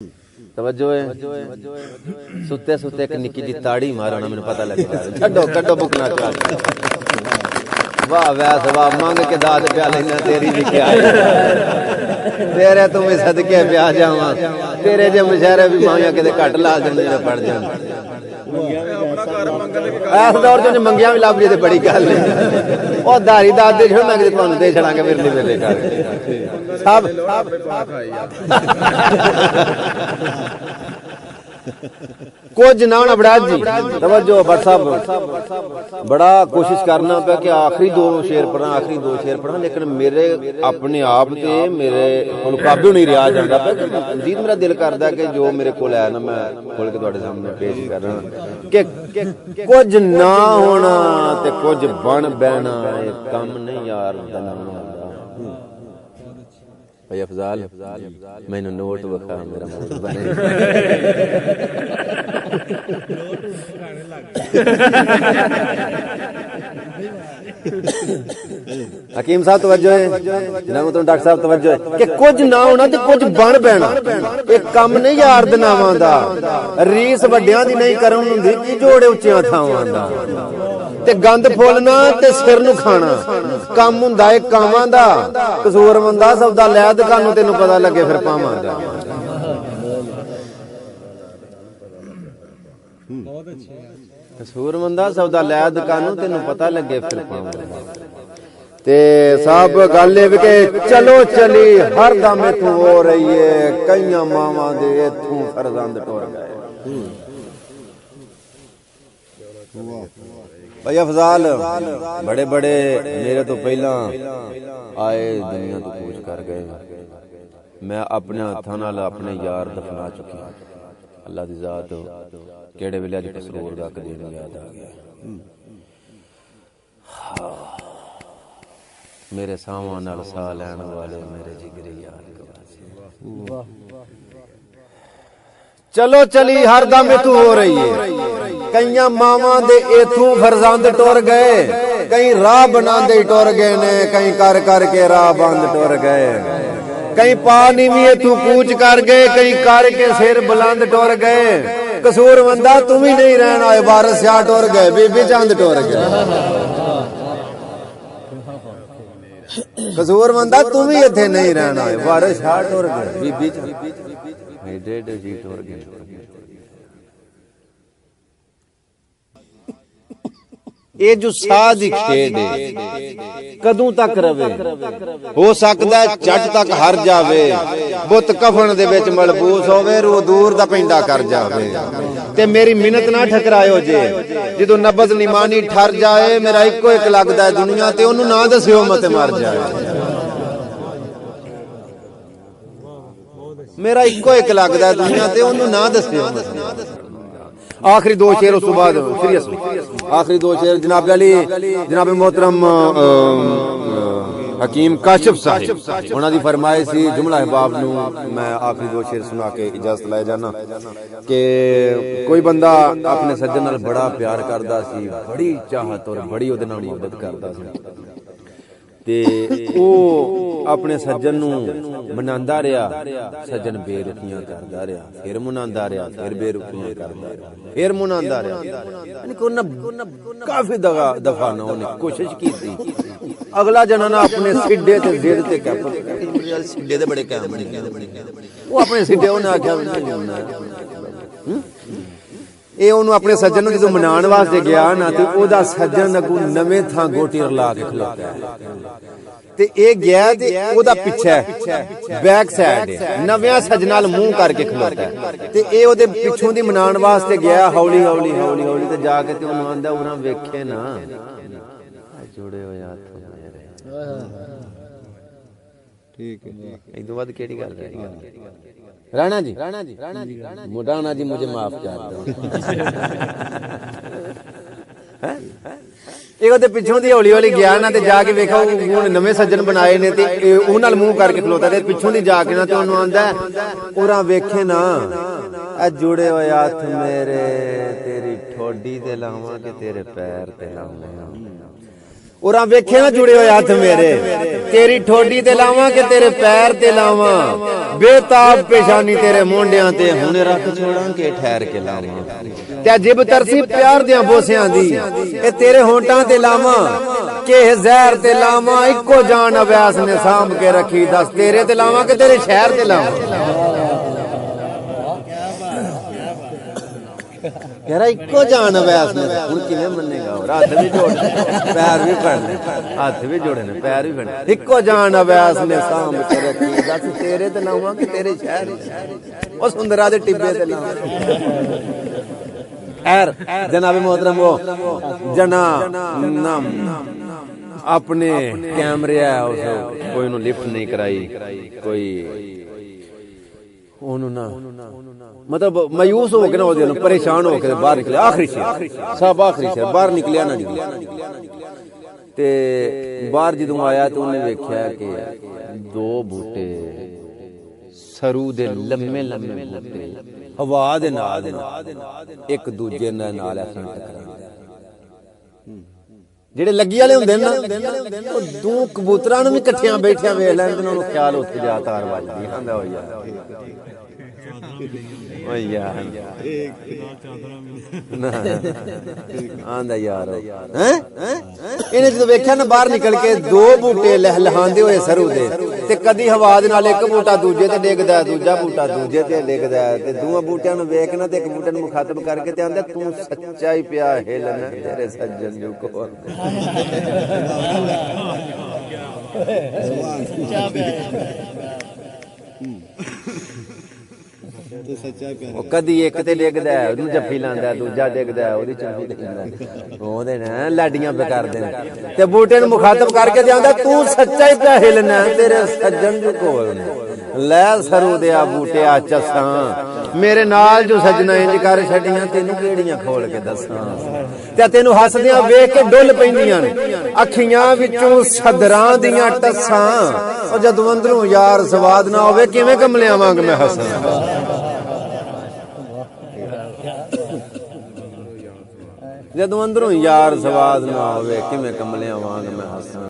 तवज्जो है सुते सुते एक निक्की जी ताड़ी मारो ना मैंने पता लग गया छड्डो कड्डो बुकना वाह वैस वाह मांग के दाद प्या लेना तेरी भी क्या तेरे तुम्हें सदके प्या जावा तेरे जे मुशहरे भी मांगिया किते घट ला जंदे ने पड़ जान इस दौर च मंगिया भी लभ जे ते बड़ी गल है ओ धारी दाद दे छो मैं कि तुहानू दे छड़ांगे विरली वेले कर सब कुछ ना होना बड़ा जी तवज्जो बट साहब बड़ा कोशिश करना पे कि आखिरी दो शेर पढ़ा लेकिन मेरे अपने आप ते मेरे कोल काबू नहीं रहा जांदा पे मजीद मेरा दिल करदा कि जो मेरे कोल है ना मैं खोल के तुहाडे सामने पेश करना कि कुछ ना होना ते कुछ बन बहना ये कम नहीं यार दनाना भाई अफजाल मैंने नोट वखा मेरा मूड बने हकीम साहब तवज्जो है जनाब तो डॉक्टर साहब तवज्जो है कि कुछ ना होना ते कुछ बन पैना एक कम नहीं यार दनावां दा रीस वड्डियां दी नहीं करन हुंदी की जोड़े उच्चियां थावां दा ते गंद फुलना ते सिर नू खाना कम हुंदा है कावां दा कसूरमंदा सौदा लै दुकानों तेनू पता लगे फिर पावां दा कसूरमंदा सौदा लै दुकानों तेनू पता लगे फिर पावां ते साहब गल ए कि चलो चली हर दम इथों हो रही है कईयां मावां दे इथों फरजंद टुर गए भाई अफजाल बड़े बड़े मेरे तो पहला आए दुनिया तो कूच कर गए मैं अपने हत्थां नाल अपने यार दफना चुकी अल्लाह दी जात केड़े वेले अज कसरूर दा कदीम याद आ गया मेरे सावां नाल साह लैण वाले मेरे जिगरी यार चलो चली हर दम इथों हो रही है कईयां मावां दे इथों फरजंद टुर गए कई राह बनांदे टुर गए ने कई कर करके राह बंद टुर गए कई पानी भी इथों कूच कर गए कई करके सिर बुलंद टुर गए कसूरमंदा तुम ही नहीं रहना आए वारिस शाह टुर गए बीबी चंद टुर गए कसूरमंदा तुम ही इथे नहीं रहना आए वारिस शाह टुर गए बीबी चंद डेढ़ जी टुर गए ये जो साह दी खेड है कदों तक रवे हो सकदा झट तक हर जावे बुत कफन दे विच मलबूस होवे रूह दूर दा पैंदा कर जावे ते मेरी मिन्नत ना ठकरायो जे जदों नबज निमानी ठर जाए मेरा इको एक लगदा है दुनिया ते ओनू ना दसियो मत मर जाए मेरा इको एक लगदा है दुनिया ते ओनू ना दसियो आखिरी दो शेर उस बाद सीरियसली आखिरी दो शेर जनाब अली जनाब मोहतरम हकीम काशिफ साहिब उन्हां दी फरमाइश सी जुमला अहबाब नू मैं आखिरी दो शेर सुना के इजाजत ले जाना कि कोई बंदा अपने सज्जन नाल बड़ा प्यार करदा सी बड़ी चाहत और बड़ी ओदे नाल मोहब्बत करदा सी ते ओ अपने सज्जन नू मनांदा रहा सज्जन बेरुखियां करदा रहा फिर मनांदा रहा फिर बेरुखियां करदा रहा फिर मनांदा रहा यानी कि उन्हें काफी दफा ना उन्हें कोशिश की थी अगला जना ना अपने सिड्डे ते जिद ते क्या सिड्डे ते बड़े काम वो अपने सिड्डे उन्हें आख्या ਇਹ ਉਹਨੂੰ ਆਪਣੇ ਸੱਜਣ ਨੂੰ ਜਦੋਂ ਮਨਾਉਣ ਵਾਸਤੇ ਗਿਆ ਨਾ ਤੇ ਉਹਦਾ ਸੱਜਣ ਅਗੂ ਨਵੇਂ ਥਾਂ ਗੋਟੀ ਰਲਾ ਕੇ ਖਲੋਤਾ ਤੇ ਇਹ ਗਿਆ ਤੇ ਉਹਦਾ ਪਿੱਛੇ ਬੈਕ ਸਾਈਡ ਨਵਿਆਂ ਸੱਜਣ ਨਾਲ ਮੂੰਹ ਕਰਕੇ ਖਲੋਤਾ ਤੇ ਇਹ ਉਹਦੇ ਪਿੱਛੋਂ ਦੀ ਮਨਾਉਣ ਵਾਸਤੇ ਗਿਆ ਹੌਲੀ ਹੌਲੀ ਹੌਲੀ ਹੌਲੀ ਤੇ ਜਾ ਕੇ ਤੇ ਉਹਨੂੰ ਆਂਦਾ ਉਹਨਾਂ ਵੇਖੇ ਨਾ ਜੁੜੇ ਹੋਏ ਹੱਥ ਮੇਰੇ ਠੀਕ ਹੈ ਇਹ ਤੋਂ ਬਾਅਦ ਕਿਹੜੀ ਗੱਲ ਹੈ राणा जी राणा जी मुझे माफ कर दो ਇਹ ਉਹਦੇ ਪਿੱਛੋਂ ਦੀ ਹੌਲੀ ਹੌਲੀ ਗਿਆ ਨਾ ਤੇ ਜਾ ਕੇ ਵੇਖੋ ਹੁਣ ਨਵੇਂ ਸੱਜਣ ਬਣਾਏ ਨੇ ਤੇ ਉਹ ਨਾਲ ਮੂੰਹ ਕਰਕੇ ਖਲੋਤਾ ਤੇ ਪਿੱਛੋਂ ਦੀ ਜਾ ਕੇ ਨਾ ਤੇ ਉਹਨੂੰ ਆਂਦਾ ਉਹਰਾ ਵੇਖੇ ਨਾ ਇਹ ਜੁੜੇ ਹੋਏ ਹੱਥ ਮੇਰੇ ਤੇਰੀ ਠੋਡੀ ਤੇ ਲਾਵਾਂ ਕਿ ਤੇਰੇ ਪੈਰ ਤੇ ਲਾਵਾਂ ਉਰਾਂ ਵੇਖੇ ਨਾ ਜੁੜੇ ਹੋਏ ਹੱਥ ਮੇਰੇ, ਤੇਰੀ ਠੋਡੀ ਤੇ ਲਾਵਾਂ ਕਿ ਤੇਰੇ ਪੈਰ ਤੇ ਲਾਵਾਂ, ਬੇਤਾਬ ਪੇਸ਼ਾਨੀ ਤੇਰੇ ਮੋਢਿਆਂ ਤੇ, ਹੁਣੇ ਰੱਖ ਛੋੜਾਂ ਕਿ ਠਹਿਰ ਕੇ ਲਾਵਾਂ। ਤੇ ਜਿਬ ਤਰਸੀ ਪਿਆਰ ਦਿਆਂ ਬੋਸਿਆਂ ਦੀ, ਇਹ ਤੇਰੇ ਹੋਂਟਾਂ ਤੇ ਲਾਵਾਂ ਕਿ ਜ਼ਹਿਰ ਤੇ ਲਾਵਾਂ। ਇੱਕੋ ਜਾਨ ਅਵੈਸ ਨੇ ਸਾਂਭ ਕੇ ਰੱਖੀ, ਦੱਸ ਤੇਰੇ ਤੇ ਲਾਵਾਂ ਕਿ ਤੇਰੇ ਸ਼ਹਿਰ ਤੇ ਲਾਵਾਂ। ਯਾਰ ਇੱਕੋ ਜਾਨ ਅਵੈਸ ਨੇ, ਹੁਣ ਕਿਵੇਂ ਮੰਨੇਗਾ? ਹੱਥ ਵੀ ਜੋੜਨੇ, ਪੈਰ ਵੀ ਫੜਨੇ, ਹੱਥ ਵੀ ਜੋੜੇ ਨੇ, ਪੈਰ ਵੀ ਫੜਨੇ, ਇੱਕੋ ਜਾਨ ਅਵੈਸ ਨੇ ਸਾਂਭ ਕੇ ਰੱਖੀ, ਦੱਸ ਤੇਰੇ ਤੇ ਲਾਵਾਂ ਕਿ ਤੇਰੇ ਸ਼ਹਿਰ। ਉਹ ਸੁੰਦਰਾ ਦੇ ਟਿੱਬੇ ਤੇ ਲਾਵਾਂ। खैर जनाब मोहतरम वो जना अपने कैमरे कोई नु लिफ्ट नहीं कराई, कोई मतलब मायूस हो के ना परेशान हो के बाहर निकले। आखिरी शेर सब आखिरी शेर बाहर निकलिया ना निकलिया ते बाहर जदों आया तो उन्हें वेख्या कि दो बूटे सरू दे लम्मे लम्मे बूटे हवा दे नाल एक दूजे नाल टकरा, ਜਿਹੜੇ ਲੱਗੀ ਵਾਲੇ ਹੁੰਦੇ ਨਾ ਉਹ ਦੋ ਕਬੂਤਰਾਂ ਨੂੰ ਵੀ ਇਕੱਠਿਆਂ ਬੈਠਿਆਂ ਵੇਖ ਲੈਣ ਤੇ ਉਹਨਾਂ ਨੂੰ ਖਿਆਲ ਉੱਥੇ ਜਾ ਤਾਰ ਵੱਜਦੀ ਆਂਦਾ ਹੋ ਯਾਰ ਓਏ ਯਾਰ ਆਂਦਾ ਯਾਰ ਹੈ ਇਹਨੇ ਜਦੋਂ ਵੇਖਿਆ ਨਾ ਬਾਹਰ ਨਿਕਲ ਕੇ ਦੋ ਬੂਟੇ ਲਹਿਲਹਾਉਂਦੇ ਹੋਏ ਸਰੂ ਦੇ ਤੇ ਕਦੀ ਹਵਾ ਦੇ ਨਾਲ ਇੱਕ ਬੂਟਾ ਦੂਜੇ ਤੇ ਡਿੱਗਦਾ, ਦੂਜਾ ਬੂਟਾ ਦੂਜੇ ਤੇ ਡਿੱਗਦਾ ਤੇ ਦੋਵਾਂ ਬੂਟਿਆਂ ਨੂੰ ਵੇਖ ਨਾ ਤੇ ਇੱਕ ਬੂਟੇ ਨੂੰ ਮੁਖਾਤਬ ਕਰਕੇ ਤੇ ਆਂਦਾ ਤੂੰ ਸੱਚਾ ਹੀ ਪਿਆ ਹਿਲਨ ਤੇਰੇ ਸੱਜਣ ਜੋ ਕੋਲ कदी एक ते डिगदा ओनू जफ्फी लांदा, दूजा डिगदा ओदी जफ्फी लांदा, ओदे ना लाडियां पे करदे ने ते बूटे नू मुखातब करके जांदा तू सच्चा ही पिया हिलना तेरे सज्जन जो कोल लै सरू दे आ बूटे आ चसां मेरे नाल जो सजना इंज कर छड़ियां तेनू केड़ियां खोल के दसां ते तेनू हसदियां वेख के डुल पैंदियां ने अखियां विचों सदरां दियां टसां ओ जदों अंदरों यार सवाद ना होवे किवें कमलियां वांग मैं हसां जदों अंदरों यार सवाद ना होवे किवें कमलियां वांग मैं हसां।